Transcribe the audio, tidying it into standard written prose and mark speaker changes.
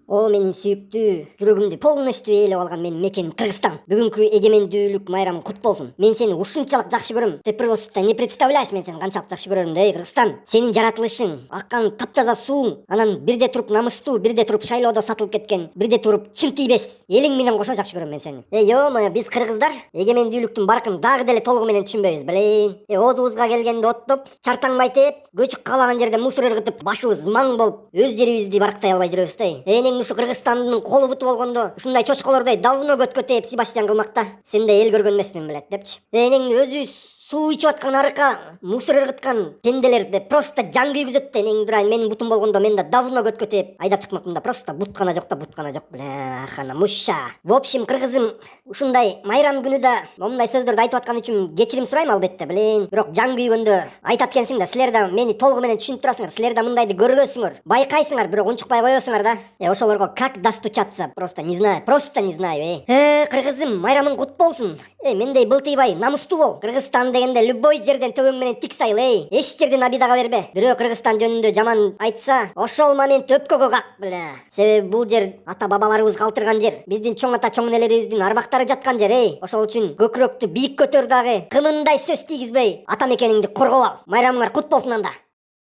Speaker 1: О менин сүйүктүү, жүрөгүмдү полностью ээлеп алган менин мекеним Кыргызстан. Бүгүнкү эгемендүүлүк майрамың кут болсун. Мен сени ушунчалык жакшы көрөм. Ты просто не представляешь, мен сени канчалык жакшы көрөрүмдү, эй Кыргызстан. Сенин жаратылышың, аккан таптаза сууң, анан бирде туруп намыстуу, бирде туруп шайлоодо сатылып кеткен, бирде туруп чын тийбес элиң менен кошо жакшы көрөм мен сени. Ё-моё, биз кыргыздар эгемендүүлүктүн баркын дагы деле толугу менен түшүнбөйбүз, билейин. Оозубузга келгенде оттоп, чартаңбай тээп, көчүк каалаган жерде мусор ыргытып, башыбыз маң болуп, өз жерибизди барктай албай жүрөбүз да. Энең ушу Кыргызстандын колу буту болгондо ушундай чочколордой давно көткө тээп Себастьян кылмакта. Сен да эл көргөн эмесмин билет депчи. Энең өзүбүз суу ичип аткан арыкка мусор ыргыткан пенделерди просто жан күйгүзөт да. Энең дурайын, менин бутум болгондо мен да давно көткө тээп айдап чыкмакмын да. Просто бут гана жок да, бут гана жок. Бляхана муща. В общем, кыргызым, ушундай майрам күнүдө момундай сөздөрдү айтып аткан үчүн кечирим сурайм албетте, билейин. Бирок жан күйгөндө айтат экенсиң да, силер да мени толугу менен түшүнүп турасыңар. Силер да мындайды көрбөсүңөр, байкайсыңар, бирок унчукпай коесуңар да. Ошолорго как достучаться, просто не знаю, кыргызым, майрамың кут болсун. Мендей былтыйбай намыстуу бол. Кыргызстан дегенде любой жерден төбөң менен тик сайыл, эч жерден абидага бербе. Бирөө Кыргызстан жөнүндө жаман айтса, ошол момент өпкөгө как, себеби бул жер ата бабаларыбыз калтырган жер, биздин чоң ата чоң энелерибиздин арбактары жаткан жер, ошол үчүн көкүрөктү бийик көтөр дагы, кымындай сөз тийгизбей ата мекениңди коргоп ал. Майрамыңар кут болсун анда.